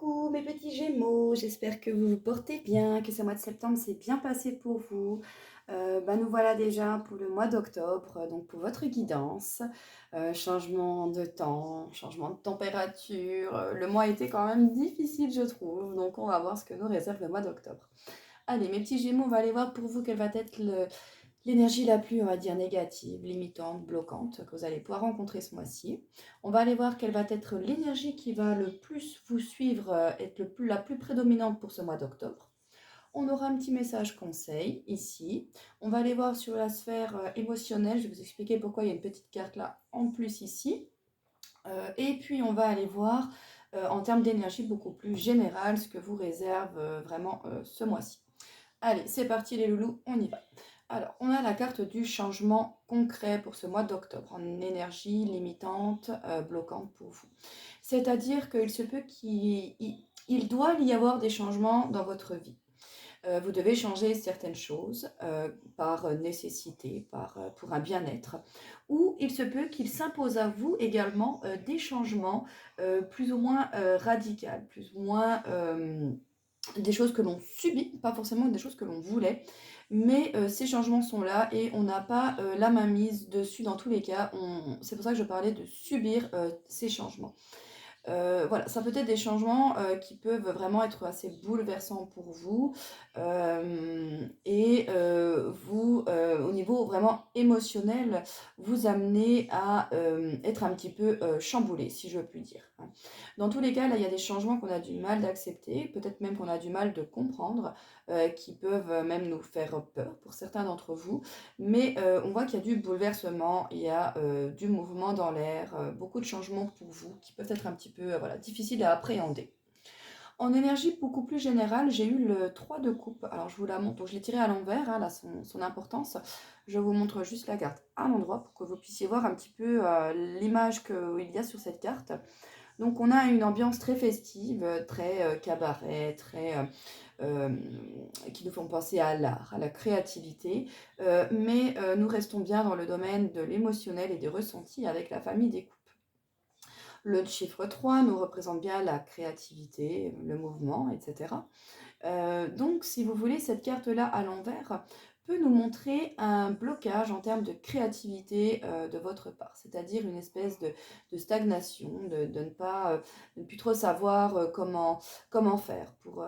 Coucou mes petits Gémeaux, j'espère que vous vous portez bien, que ce mois de septembre s'est bien passé pour vous. Nous voilà déjà pour le mois d'octobre, donc pour votre guidance. Changement de temps, changement de température. Le mois était quand même difficile je trouve, donc on va voir ce que nous réserve le mois d'octobre. Allez mes petits Gémeaux, on va aller voir pour vous quelle va être l'énergie la plus, on va dire, négative, limitante, bloquante que vous allez pouvoir rencontrer ce mois-ci. On va aller voir quelle va être l'énergie qui va le plus vous suivre, être la plus prédominante pour ce mois d'octobre. On aura un petit message conseil ici. On va aller voir sur la sphère émotionnelle. Je vais vous expliquer pourquoi il y a une petite carte là en plus ici. Et puis on va aller voir en termes d'énergie beaucoup plus générale ce que vous réserve vraiment ce mois-ci. Allez, c'est parti les loulous, on y va. Alors, on a la carte du changement concret pour ce mois d'octobre, en énergie limitante, bloquante pour vous. C'est-à-dire qu'il se peut qu'il doit y avoir des changements dans votre vie. Vous devez changer certaines choses par nécessité, pour un bien-être. Ou il se peut qu'il s'impose à vous également des changements plus ou moins radicaux, plus ou moins des choses que l'on subit, pas forcément des choses que l'on voulait, mais ces changements sont là et on n'a pas la main mise dessus dans tous les cas. C'est pour ça que je parlais de subir ces changements. Voilà, ça peut être des changements qui peuvent vraiment être assez bouleversants pour vous et vous, au niveau vraiment émotionnel, vous amener à être un petit peu chamboulé, si je puis dire. Hein. Dans tous les cas, là, il y a des changements qu'on a du mal d'accepter, peut-être même qu'on a du mal de comprendre, qui peuvent même nous faire peur pour certains d'entre vous. Mais on voit qu'il y a du bouleversement, il y a du mouvement dans l'air, beaucoup de changements pour vous qui peuvent être un petit peu voilà, difficiles à appréhender. En énergie beaucoup plus générale, j'ai eu le 3 de coupe. Alors je vous la montre, donc je l'ai tiré à l'envers, hein, là son importance. Je vous montre juste la carte à l'endroit pour que vous puissiez voir un petit peu l'image qu'il y a sur cette carte. Donc on a une ambiance très festive, très cabaret, très qui nous font penser à l'art, à la créativité, mais nous restons bien dans le domaine de l'émotionnel et des ressentis avec la famille des coupes. Le chiffre 3 nous représente bien la créativité, le mouvement, etc. Donc, si vous voulez, cette carte-là à l'envers peut nous montrer un blocage en termes de créativité de votre part, c'est-à-dire une espèce de stagnation, de ne pas, de ne plus trop savoir comment faire. Vous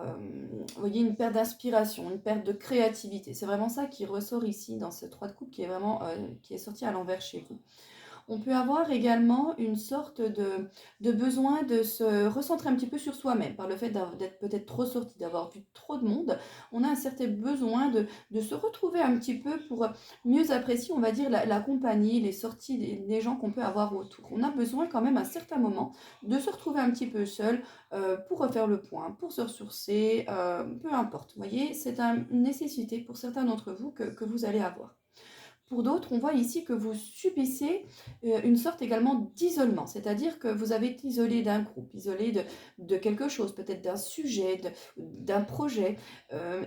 voyez, une perte d'inspiration, une perte de créativité. C'est vraiment ça qui ressort ici dans ce 3 de coupe qui est vraiment qui est sorti à l'envers chez vous. On peut avoir également une sorte de besoin de se recentrer un petit peu sur soi-même, par le fait d'être peut-être trop sorti, d'avoir vu trop de monde. On a un certain besoin de se retrouver un petit peu pour mieux apprécier, on va dire, la compagnie, les sorties des gens qu'on peut avoir autour. On a besoin quand même à un certain moment de se retrouver un petit peu seul pour refaire le point, pour se ressourcer, peu importe. Vous voyez, c'est une nécessité pour certains d'entre vous que vous allez avoir. Pour d'autres, on voit ici que vous subissez une sorte également d'isolement, c'est-à-dire que vous avez été isolé d'un groupe, isolé de quelque chose, peut-être d'un sujet, d'un projet,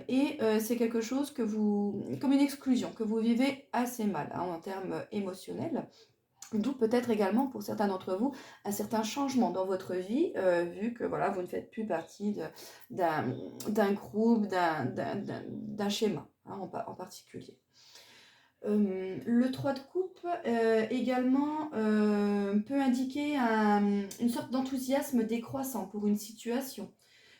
et c'est quelque chose comme une exclusion, que vous vivez assez mal hein, en termes émotionnels. D'où peut-être également pour certains d'entre vous un certain changement dans votre vie, vu que voilà, vous ne faites plus partie d'un groupe, d'un schéma hein, en particulier. Le 3 de coupe également peut indiquer une sorte d'enthousiasme décroissant pour une situation,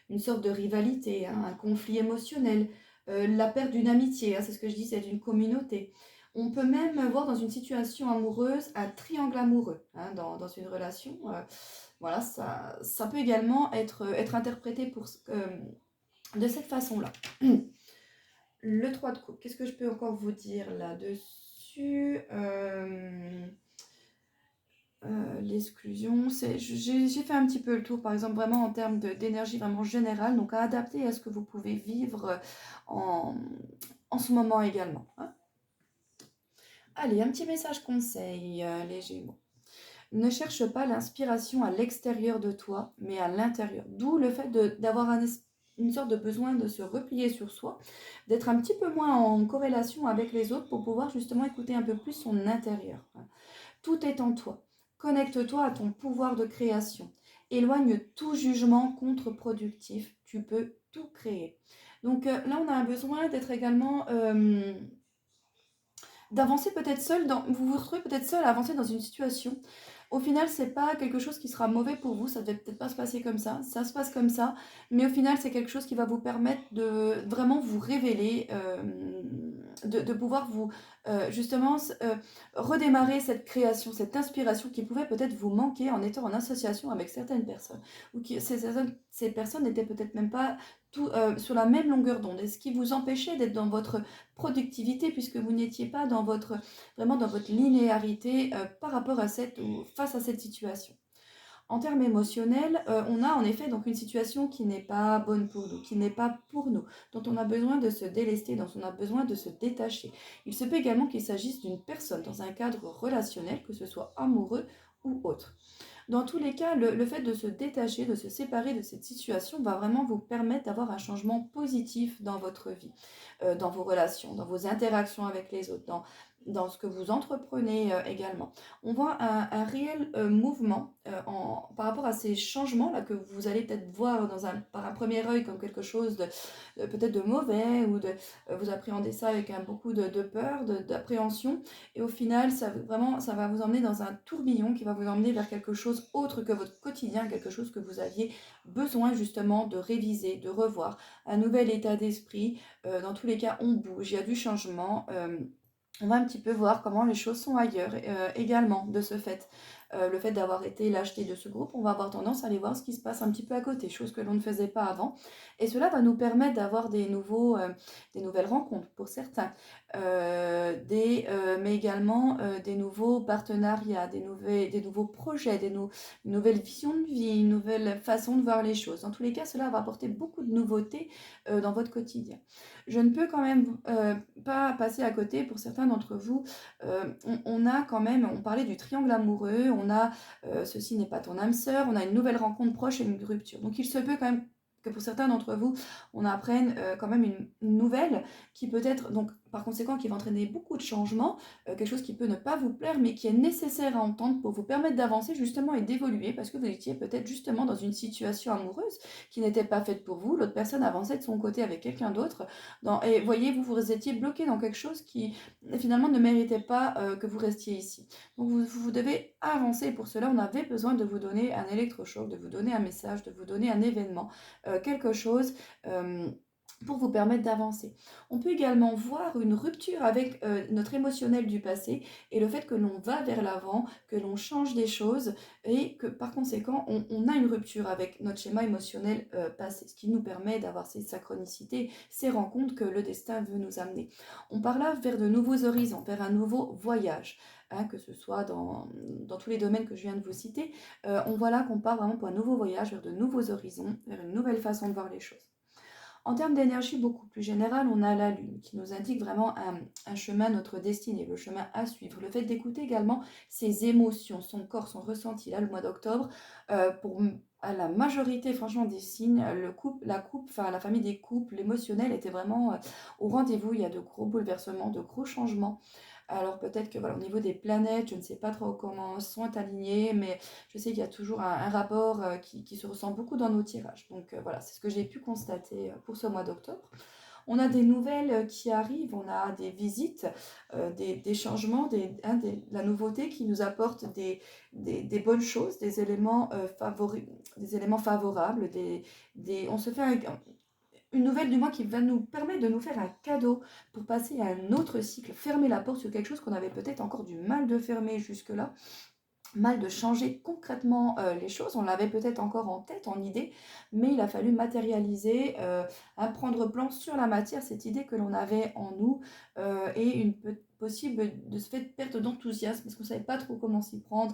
une sorte de rivalité, hein, un conflit émotionnel, la perte d'une amitié, hein, c'est ce que je dis, c'est d'une communauté. On peut même voir dans une situation amoureuse un triangle amoureux hein, dans une relation. Voilà, ça peut également être interprété de cette façon-là. Le 3 de coupe, qu'est-ce que je peux encore vous dire là-dessus L'exclusion, j'ai fait un petit peu le tour, par exemple, vraiment en termes d'énergie vraiment générale, donc à adapter à ce que vous pouvez vivre en ce moment également. Hein. Allez, un petit message conseil, les Gémeaux. Ne cherche pas l'inspiration à l'extérieur de toi, mais à l'intérieur. D'où le fait d'avoir une sorte de besoin de se replier sur soi, d'être un petit peu moins en corrélation avec les autres pour pouvoir justement écouter un peu plus son intérieur. Tout est en toi. Connecte-toi à ton pouvoir de création. éloigne tout jugement contre-productif. Tu peux tout créer. Donc là, on a un besoin d'être également d'avancer peut-être seul vous vous retrouvez peut-être seul à avancer dans une situation. Au final, c'est pas quelque chose qui sera mauvais pour vous, ça devait peut-être pas se passer comme ça se passe comme ça, mais au final, c'est quelque chose qui va vous permettre de vraiment vous révéler, de pouvoir vous justement redémarrer cette création, cette inspiration qui pouvait peut-être vous manquer en étant en association avec certaines personnes, ou ces personnes n'étaient peut-être même pas sur la même longueur d'onde, et ce qui vous empêchait d'être dans votre productivité puisque vous n'étiez pas vraiment dans votre linéarité par rapport à face à cette situation. En termes émotionnels, on a en effet donc une situation qui n'est pas bonne pour nous, qui n'est pas pour nous, dont on a besoin de se délester, dont on a besoin de se détacher. Il se peut également qu'il s'agisse d'une personne dans un cadre relationnel, que ce soit amoureux ou autre. Dans tous les cas, le fait de se détacher, de se séparer de cette situation va vraiment vous permettre d'avoir un changement positif dans votre vie, dans vos relations, dans vos interactions avec les autres, dans ce que vous entreprenez également. On voit un réel mouvement par rapport à ces changements-là que vous allez peut-être voir par un premier œil comme quelque chose de peut-être de mauvais, ou vous appréhendez ça avec beaucoup de peur, d'appréhension. Et au final, ça va vous emmener dans un tourbillon qui va vous emmener vers quelque chose autre que votre quotidien, quelque chose que vous aviez besoin justement de réviser, de revoir, un nouvel état d'esprit. Dans tous les cas, on bouge, il y a du changement. On va un petit peu voir comment les choses sont ailleurs également de ce fait. Le fait d'avoir été l'acheté de ce groupe, on va avoir tendance à aller voir ce qui se passe un petit peu à côté, chose que l'on ne faisait pas avant. Et cela va nous permettre d'avoir des nouvelles rencontres pour certains, mais également des nouveaux partenariats, des nouveaux projets, une nouvelle vision de vie, une nouvelle façon de voir les choses. Dans tous les cas, cela va apporter beaucoup de nouveautés dans votre quotidien. Je ne peux quand même pas passer à côté pour certains d'entre vous. On a quand même, on parlait du triangle amoureux, on a ceci n'est pas ton âme sœur, on a une nouvelle rencontre proche et une rupture. Donc il se peut quand même que pour certains d'entre vous, on apprenne quand même une nouvelle qui peut être, donc par conséquent, qui va entraîner beaucoup de changements, quelque chose qui peut ne pas vous plaire, mais qui est nécessaire à entendre pour vous permettre d'avancer justement et d'évoluer, parce que vous étiez peut-être justement dans une situation amoureuse qui n'était pas faite pour vous, l'autre personne avançait de son côté avec quelqu'un d'autre, et voyez, vous étiez bloqué dans quelque chose qui finalement ne méritait pas que vous restiez ici. Donc vous devez avancer. Pour cela, on avait besoin de vous donner un électrochoc, de vous donner un message, de vous donner un événement, quelque chose pour vous permettre d'avancer. On peut également voir une rupture avec notre émotionnel du passé et le fait que l'on va vers l'avant, que l'on change des choses et que par conséquent, on a une rupture avec notre schéma émotionnel passé, ce qui nous permet d'avoir ces synchronicités, ces rencontres que le destin veut nous amener. On part là vers de nouveaux horizons, vers un nouveau voyage. Que ce soit dans tous les domaines que je viens de vous citer, on voit là qu'on part vraiment pour un nouveau voyage, vers de nouveaux horizons, vers une nouvelle façon de voir les choses. En termes d'énergie beaucoup plus générale, on a la Lune qui nous indique vraiment un chemin, notre destinée, le chemin à suivre. Le fait d'écouter également ses émotions, son corps, son ressenti. Là, le mois d'octobre, à la majorité, franchement, des signes, la famille des couples, l'émotionnel était vraiment au rendez-vous. Il y a de gros bouleversements, de gros changements. Alors peut-être que voilà, au niveau des planètes, je ne sais pas trop comment sont alignées, mais je sais qu'il y a toujours un rapport qui se ressent beaucoup dans nos tirages. Donc voilà, c'est ce que j'ai pu constater pour ce mois d'octobre. On a des nouvelles qui arrivent, on a des visites, des changements, la nouveauté qui nous apporte des bonnes choses, des éléments favorables, on se fait une nouvelle du mois qui va nous permettre de nous faire un cadeau pour passer à un autre cycle, fermer la porte sur quelque chose qu'on avait peut-être encore du mal de fermer jusque-là, mal de changer concrètement les choses. On l'avait peut-être encore en tête, en idée, mais il a fallu matérialiser, prendre plan sur la matière, cette idée que l'on avait en nous, et une possible de ce fait perte d'enthousiasme parce qu'on ne savait pas trop comment s'y prendre.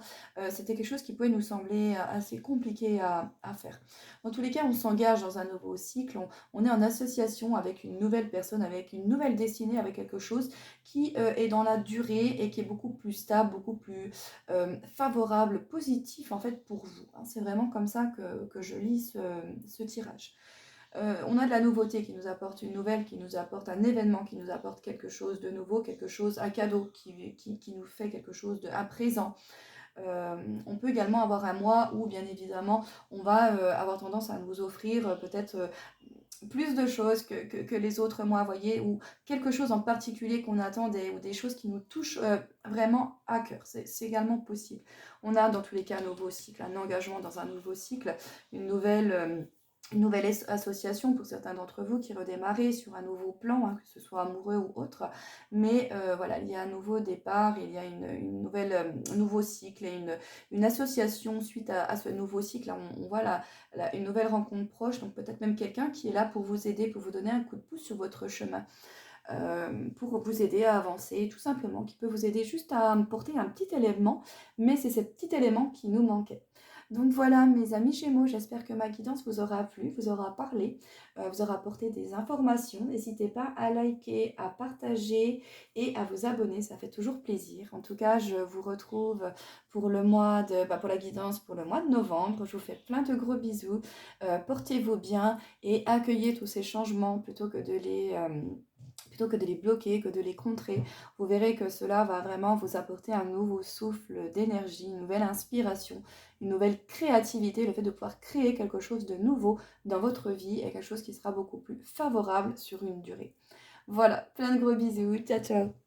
C'était quelque chose qui pouvait nous sembler assez compliqué à faire. Dans tous les cas, on s'engage dans un nouveau cycle, on est en association avec une nouvelle personne, avec une nouvelle destinée, avec quelque chose qui est dans la durée et qui est beaucoup plus stable, beaucoup plus favorable, positif en fait pour vous. C'est vraiment comme ça que je lis ce tirage. On a de la nouveauté qui nous apporte une nouvelle, qui nous apporte un événement, qui nous apporte quelque chose de nouveau, un cadeau qui nous fait quelque chose à présent. On peut également avoir un mois où, bien évidemment, on va avoir tendance à nous offrir peut-être plus de choses que les autres mois, voyez, ou quelque chose en particulier qu'on attend, ou des choses qui nous touchent vraiment à cœur. C'est également possible. On a dans tous les cas un nouveau cycle, un engagement dans un nouveau cycle, une nouvelle association pour certains d'entre vous qui redémarrez sur un nouveau plan, hein, que ce soit amoureux ou autre. Mais voilà, il y a un nouveau départ, il y a un nouveau cycle et une association suite à ce nouveau cycle. On voit une nouvelle rencontre proche, donc peut-être même quelqu'un qui est là pour vous aider, pour vous donner un coup de pouce sur votre chemin, pour vous aider à avancer, tout simplement, qui peut vous aider juste à porter un petit élément, mais c'est ce petit élément qui nous manquait. Donc voilà, mes amis Gémeaux, j'espère que ma guidance vous aura plu, vous aura parlé, vous aura apporté des informations. N'hésitez pas à liker, à partager et à vous abonner, ça fait toujours plaisir. En tout cas, je vous retrouve pour pour la guidance pour le mois de novembre. Je vous fais plein de gros bisous, portez-vous bien et accueillez tous ces changements plutôt que de les bloquer, que de les contrer. Vous verrez que cela va vraiment vous apporter un nouveau souffle d'énergie, une nouvelle inspiration, une nouvelle créativité, le fait de pouvoir créer quelque chose de nouveau dans votre vie et quelque chose qui sera beaucoup plus favorable sur une durée. Voilà, plein de gros bisous, ciao ciao.